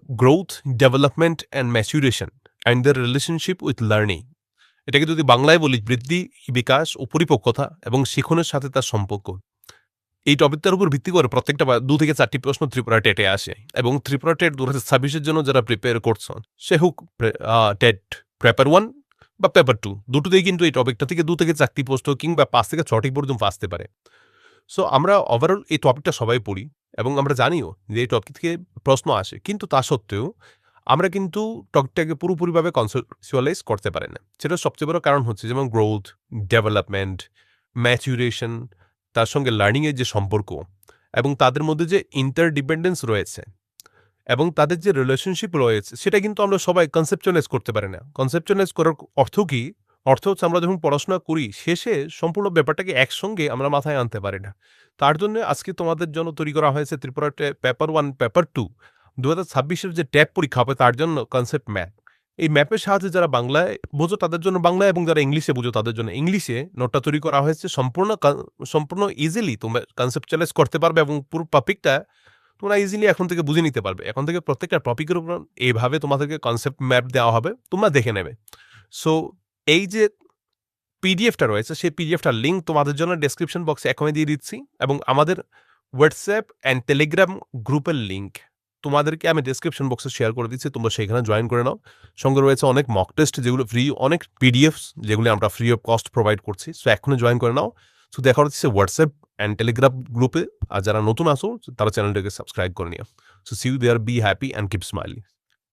Growth, development and maturation and the relationship with learning. এটাকে যদি বাংলায় বলি, বৃদ্ধি, বিকাশ ও পরিপক্কতা এবং শিখনের সাথে তার সম্পর্ক। এই টপিকটার উপর ভিত্তি করে প্রত্যেকটা ২ থেকে ৪টি প্রশ্ন ত্রিপুরা টেটে আসে এবং ত্রিপুরা টেট ২০২৬ এর জন্য যারা প্রিপেয়ার করছেন, সে হোক টেট পেপার 1 বা পেপার 2, দুটোতেই কিন্তু এই টপিকটা থেকে ২ থেকে ৪টি প্রশ্ন কিংবা ৫ থেকে ৬টি পর্যন্ত আসতে পারে। সো আমরা ওভারঅল এই টপিকটা সবাই পড়ি এবং আমরা জানিও যে এই টপিক থেকে প্রশ্ন আসে। কিন্তু তা সত্ত্বেও আমরা কিন্তু টপিকটাকে পুরোপুরিভাবে কনসেপচুয়ালাইজ করতে পারি না। সেটার সবচেয়ে বড় কারণ হচ্ছে যেমন গ্রোথ, ডেভেলপমেন্ট, ম্যাচুরেশন, তার সঙ্গে লার্নিং এর যে সম্পর্ক এবং তাদের মধ্যে যে ইন্টারডিপেন্ডেন্স রয়েছে এবং তাদের যে রিলেশনশিপ রয়েছে, সেটা কিন্তু আমরা সবাই কনসেপচুয়ালাইজ করতে পারি না। কনসেপচুয়ালাইজ করার অর্থ কি? অর্থ হচ্ছে আমরা যখন পড়াশোনা করি, শেষে সম্পূর্ণ ব্যাপারটাকে একসঙ্গে আমরা মাথায় আনতে পারি না। তার জন্য আজকে তোমাদের জন্য তৈরি করা হয়েছে ত্রিপুরা পেপার 1, পেপার 2, ২০২৬ এর যে ট্যাব পরীক্ষা হবে তার জন্য কনসেপ্ট ম্যাপ। এই ম্যাপের সাহায্যে যারা বাংলায় বোঝো তাদের জন্য বাংলায় এবং যারা ইংলিশে বোঝো তাদের জন্য ইংলিশে নোটটা তৈরি করা হয়েছে সম্পূর্ণ ইজিলি তোমরা কনসেপচুয়ালাইজ করতে পারবে এবং পুরো টপিকটা তোমরা ইজিলি এখন থেকে বুঝে নিতে পারবে। এখন থেকে প্রত্যেকটা টপিকের উপর এভাবে তোমাদেরকে কনসেপ্ট ম্যাপ দেওয়া হবে, তোমরা দেখে নেবে। সো এই যে পিডিএফটা রয়েছে, সেই পিডিএফটার লিঙ্ক তোমাদের জন্য ডেসক্রিপশন বক্সে এখনই দিয়ে দিচ্ছি এবং আমাদের হোয়াটসঅ্যাপ অ্যান্ড টেলিগ্রাম গ্রুপের লিঙ্ক তোমাদেরকে আমি ডেসক্রিপশন বক্সে শেয়ার করে দিচ্ছি। তোমরা সেখানে জয়েন করে নাও। সঙ্গে রয়েছে অনেক মক টেস্ট যেগুলো ফ্রি, অনেক পিডিএফস যেগুলো আমরা ফ্রি অফ কস্ট প্রোভাইড করছি। সো এখনই জয়েন করে নাও। সো দেখা হচ্ছে হোয়াটসঅ্যাপ অ্যান্ড টেলিগ্রাম গ্রুপে। আর যারা নতুন আসো তারা চ্যানেলটাকে সাবস্ক্রাইব করে নিও। So see you there, be happy and keep smiling.